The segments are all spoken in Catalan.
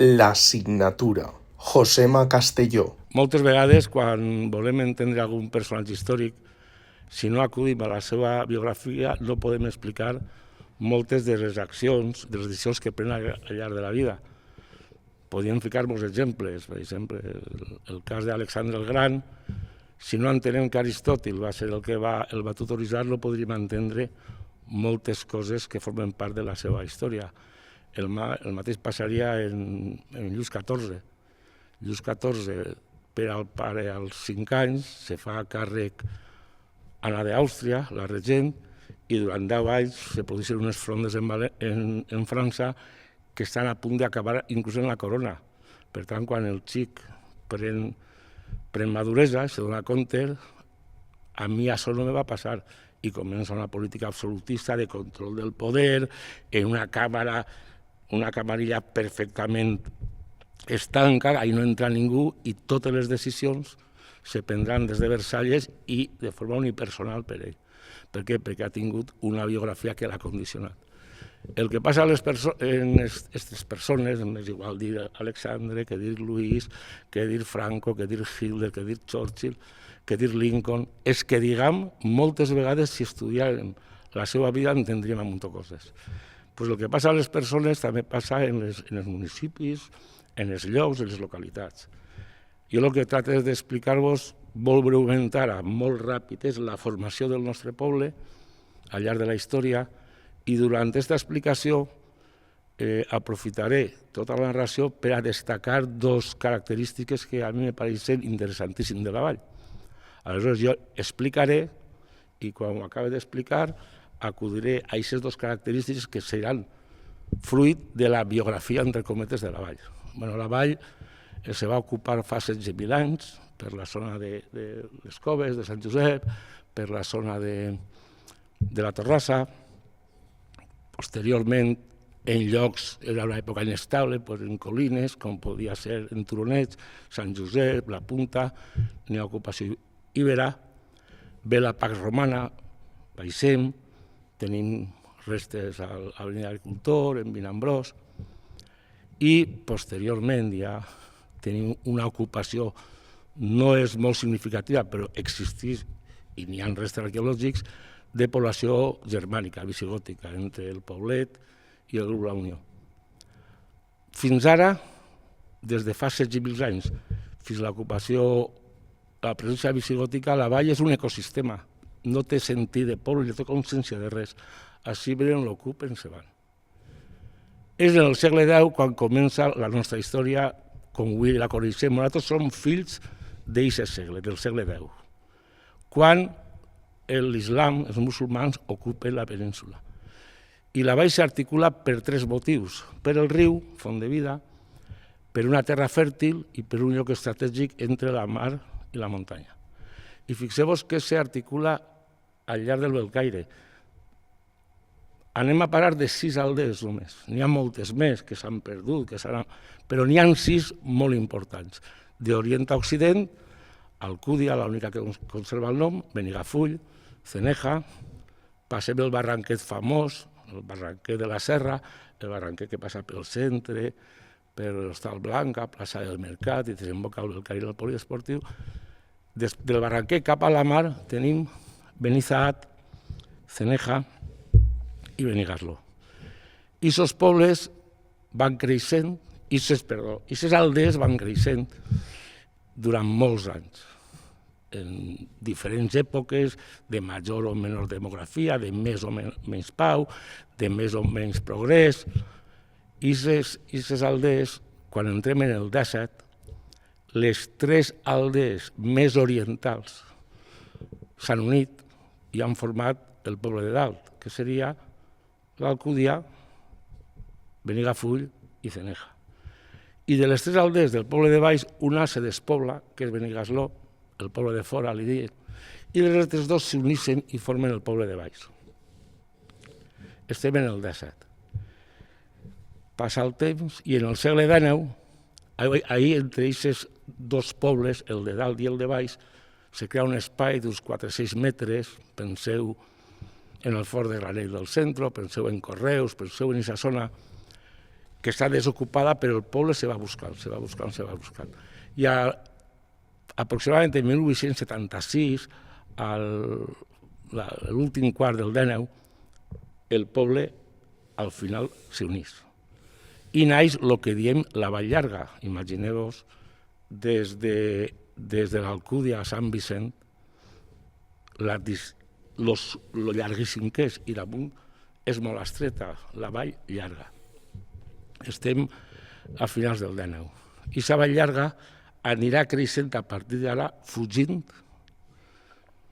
La signatura. Josema Castelló. Moltes vegades, quan volem entendre algun personatge històric, si no acudim a la seva biografia, no podem explicar moltes de les accions, de les decisions que pren al llarg de la vida. Podríem ficar molts exemples, per exemple, el cas d'Alexandre el Gran. Si no entenem que Aristòtil va ser el que el va tutoritzar, no podríem entendre moltes coses que formen part de la seva història. El mateix passaria en Lluís XIV. Lluís XIV, per al pare als 5 anys, se fa càrrec Anna d'Àustria, la regent, i durant 10 anys se produeixen unes frondes en França que estan a punt d'acabar inclús en la corona. Per tant, quan el xic pren maduresa, se dona compte, a mi això no me va passar, i comença una política absolutista de control del poder en una camarilla perfectament estanca, ahí no entra ningú, i totes les decisions se prendran des de Versalles i de forma unipersonal per ell. Per què? Perquè ha tingut una biografia que l'ha condicionat. El que passa en aquestes persones, és igual dir Alexandre, que dir Luis, que dir Franco, que dir Hitler, que dir Churchill, que dir Lincoln, és que, diguem, moltes vegades si estudiàrem la seva vida entendríem un munt de coses. El que passa a les persones també passa en els municipis, en els llocs, en les localitats. Jo el que trato d'explicar-vos molt breument ara, molt ràpid, és la formació del nostre poble al llarg de la història, i durant aquesta explicació aprofitaré tota la narració per a destacar 2 característiques que a mi me pareixen interessantíssimes de la vall. Aleshores jo explicaré i quan ho acabi d'explicar acudiré a aquestes 2 característiques que seran fruit de la biografia, entre cometes, de la vall. La vall se va ocupar fa 16.000 anys per la zona de les Coves, de Sant Josep, per la zona de la Torrassa. Posteriorment, en llocs, era una època inestable, en colines, com podia ser en Turonets, Sant Josep, la Punta, n'hi ha ocupació ibera, ve la Pax Romana, baixem, tenim restes a l'Avenida Agricultor, en Vinambrós, i posteriorment ja tenim una ocupació, no és molt significativa, però existeix, i n'hi ha restes arqueològics, de població germànica, visigòtica, entre el Poblet i el grup La Unió. Fins ara, des de fa 16.000 anys, fins a l'ocupació, la presència visigòtica, la vall és un ecosistema, no té sentit de poble, no té consciència de res. Així venen, l'ocupen, se van. És en el segle X quan comença la nostra història, com avui la coneixem. Nosaltres som fills d'aquest segle, del segle X, quan l'islam, els musulmans, ocupen la península. I la vall s'articula per 3 motius: per el riu, font de vida, per una terra fèrtil i per un lloc estratègic entre la mar i la muntanya. I fixeu-vos que s'articula al llarg del Belcaire. Anem a parar de 6 aldees només. N'hi ha moltes més que s'han perdut, però n'hi ha 6 molt importants. D'Orient a Occident, Alcúdia, l'única que conserva el nom, Benigafull, Ceneja, passem el barranquet famós, el barranquet de la Serra, el barranquet que passa pel centre, per l'Hostal Blanca, plaça del Mercat, i desemboca al Belcaire del poliesportiu. Del barranquet cap a la mar tenim Benizat, Ceneja i Benigasgló. I aquests pobles van creixent, i aquestes aldees van creixent durant molts anys, en diferents èpoques, de major o menor demografia, de més o menys pau, de més o menys progrés. I aquestes aldees, quan entrem en el 17, les 3 aldees més orientals s'han unit i han format el poble de dalt, que seria l'Alcúdia, Benigafull i Ceneja. I de les 3 aldees del poble de baix, una se despobla, que és Benigasgló, el poble de fora, li diuen, i les altres 2 s'uneixen i formen el poble de baix. Estem en el 17. Passa el temps i en el segle XIX, ahir entre aquests 2 pobles, el de dalt i el de baix, se crea un espai d'uns 4-6 metres, penseu en el fort de Granell del Centre, penseu en Correus, penseu en aquesta zona, que està desocupada, però el poble se va buscant. I aproximadament en 1876, a l'últim quart del XIX, el poble al final s'unís. I naix el que diem la Vall Llarga. Imagineu-vos, des de l'Alcúdia a Sant Vicent, lo llarguíssim que és, i damunt és molt estreta, la Vall Llarga. Estem a finals del XIX. I la Vall Llarga anirà creixent a partir d'ara, fugint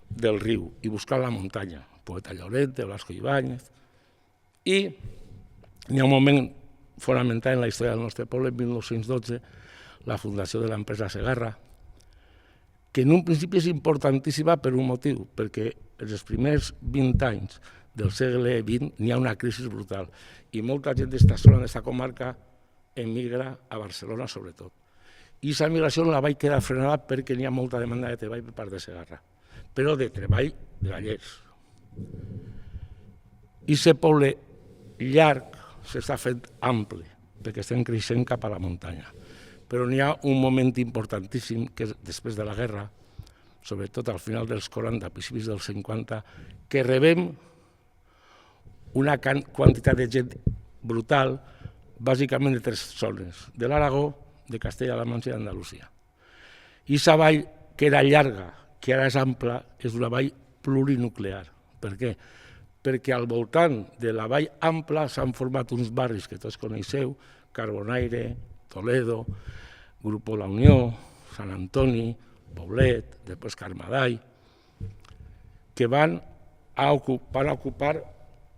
del riu i buscant la muntanya. Poeta Llorente, Blasco Ibáñez. I hi ha un moment fonamental en la història del nostre poble, en 1912, la fundació de l'empresa Segarra, que en un principi és importantíssima per un motiu, perquè els primers 20 anys del segle XX n'hi ha una crisi brutal i molta gent d'esta zona, d'esta comarca, emigra a Barcelona sobretot. I aquesta migració la vaig quedar frenada perquè n'hi ha molta demanda de treball per part de Segarra, però de treball de gallers. I aquest poble llarg s'està fent ample, perquè estem creixent cap a la muntanya. Però n'hi ha un moment importantíssim, que és després de la guerra, sobretot al final dels 40, principis dels 50, que rebem una quantitat de gent brutal, bàsicament de 3 zones, de l'Aragó, de Castella-La Manxa i d'Andalusia. I aquesta vall, que era llarga, que ara és ampla, és una vall plurinuclear. Per què? Perquè al voltant de la vall ampla s'han format uns barris que tots coneixeu, Carbonaire, Toledo, Grupo La Unió, Sant Antoni, Poblet, després Carmadall, que van ocupar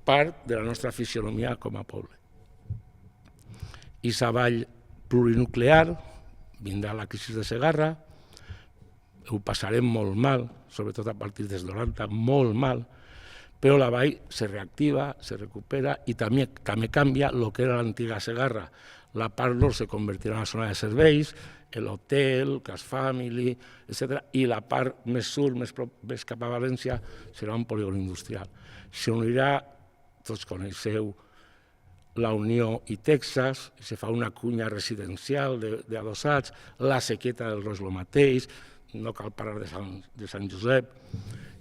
part de la nostra fisionomia com a poble. I aquesta vall plurinuclear vindrà la crisi de Segarra, ho passarem molt mal, sobretot a partir dels 90, molt mal, però la vall se reactiva, se recupera i també canvia el que era l'antiga Segarra. La part nord se convertirà en una zona de serveis, l'hotel, Cas Family, etc. I la part més sud, més cap a València, serà un polígon industrial. S'unirà, tots coneixeu, La Unió i Texas, se fa una cunya residencial d'adossats, la Sequeta del Roig el mateix, no cal parlar de Sant Josep,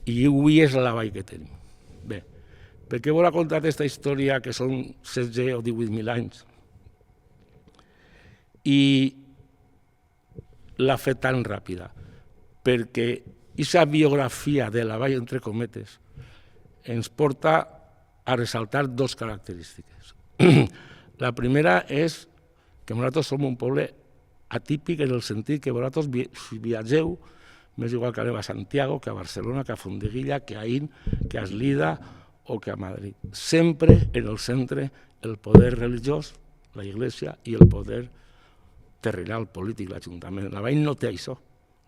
i avui és la vall que tenim. Bé, per què vol contar aquesta història que són 16 o 18.000 anys? I l'ha fet tan ràpida, perquè aquesta biografia de la vall, entre cometes, ens porta a ressaltar 2 característiques. La primera és que nosaltres som un poble atípic en el sentit que vosaltres, si viatgeu, m'és igual que anem a Santiago, que a Barcelona, que a Fondeguilla, que a Aín, que a Eslida o que a Madrid. Sempre en el centre el poder religiós, la Iglesia, i el poder terrenal, polític, l'Ajuntament. La vall no té això.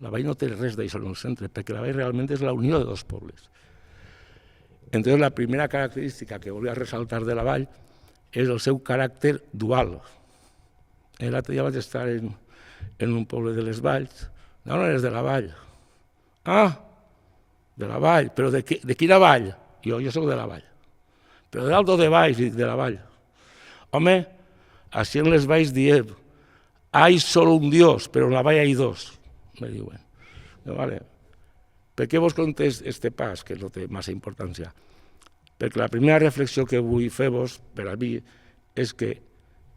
La vall no té res d'això en el centre, perquè la vall realment és la unió de 2 pobles. Entonces, la primera característica que volia ressaltar de la vall és el seu caràcter dual. L'altre dia vaig estar en un poble de les Valls. D'on eres? De la Vall. Ah, de la Vall. Però de quina vall? Jo soc de la Vall. Però de l'Alto de Valls, dic, de la Vall. Home, així en les Valls diem, hay solo un Dios, però en la Vall hay 2, me diuen. Vale. Per què vos conté este pas, que no té massa importància? Perquè la primera reflexió que vull fer-vos, per a mi, és que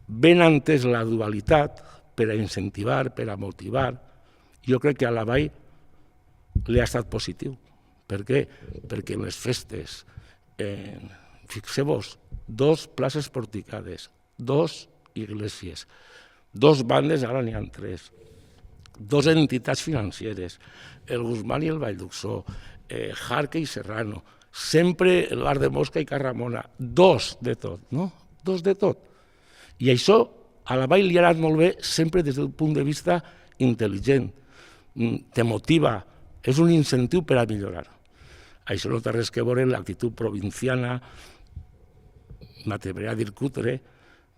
ben entès la dualitat per a incentivar, per a motivar, jo crec que a la vall li ha estat positiu. Per què? Perquè en les festes, fixeu-vos, 2 places porticades, 2 iglesias, 2 bandes, ara n'hi ha 3, 2 entitats financeres, el Guzmán i el Vallduxó, Jarque i Serrano, sempre el Bar de Mosca i Carramona, 2 de tot, no? 2 de tot. I això a la vall li ha anat molt bé sempre des del punt de vista intel·ligent, te motiva, és un incentiu per a millorar. Això no té res que veure amb l'actitud provinciana, m'atreviré a dir cutre,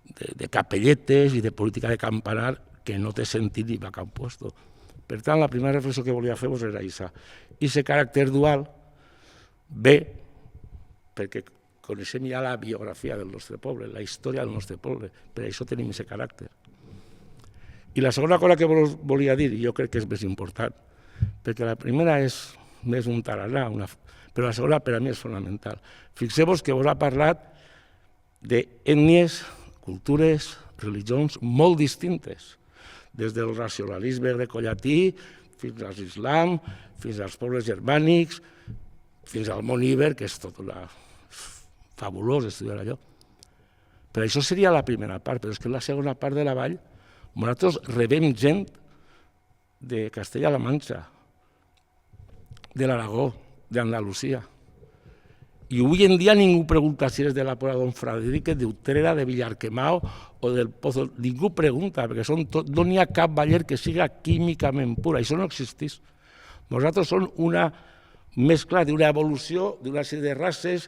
de capelletes i de política de campanar que no té sentit ni va a cap puesto. Per tant, la primera reflexió que volia fer-vos era aquesta. I aquest caràcter dual ve perquè, coneixem ja la biografia del nostre poble, la història del nostre poble, per això tenim aquest caràcter. I la segona cosa que volia dir, i jo crec que és més important, perquè la primera és més un tarannà, però la segona per a mi és fonamental. Fixeu-vos que vos ha parlat d'ètnies, cultures, religions molt distintes, des del racionalisme grecollatí fins a l'islam, fins als pobles germànics, fins al món iber, que és tot fabulós estudiar allò. Però això seria la primera part, però és que la segona part de la vall, nosaltres rebem gent de Castella-La Manxa, de l'Aragó, d'Andalusia. I avui en dia ningú pregunta si és de la Pobla Don Frederic, d'Utrera, de Villarquemao o del Pozo. Ningú pregunta, perquè no n'hi ha cap baller que siga químicament pura. Això no existeix. Nosaltres som una mescla d'una evolució d'una sèrie de races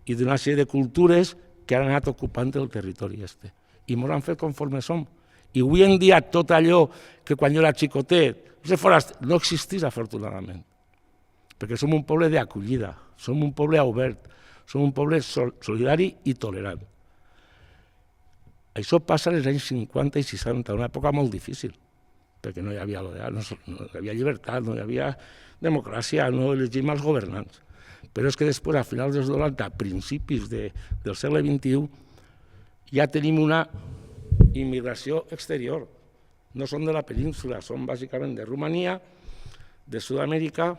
i d'una sèrie de cultures que han anat ocupant el territori este. I ens han fet conforme som. I avui en dia tot allò que quan jo era xicotet no existeix, afortunadament, perquè som un poble d'acollida, som un poble obert, som un poble solidari i tolerant. Això passa als anys 50 i 60, una època molt difícil, perquè no hi havia llibertat, no hi havia democràcia, no elegim els governants. Però és que després, a finals dels 90, a principis del segle XXI, ja tenim una immigració exterior. No són de la península, són bàsicament de Romania, de Sud-amèrica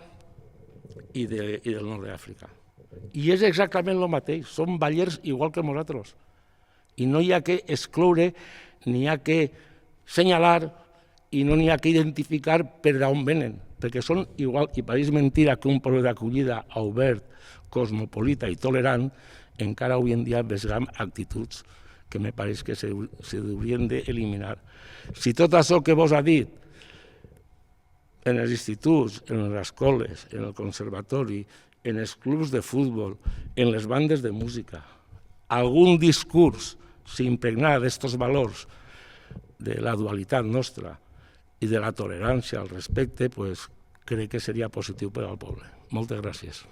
i del nord d'Àfrica. I és exactament el mateix, són ballers igual que nosaltres. I no hi ha que excloure, ni hi ha que assenyalar i no n'hi ha que identificar per d'on venen, perquè són igual, i pareix mentira que un poble d'acollida obert, cosmopolita i tolerant, encara avui en dia vesgam actituds que me pareix que s'haurien d'eliminar. Si tot això que vos ha dit en els instituts, en les escoles, en el conservatori, en els clubs de futbol, en les bandes de música, algun discurs s'impregna d'estos valors de la dualitat nostra i de la tolerància al respecte, crec que seria positiu per al poble. Moltes gràcies.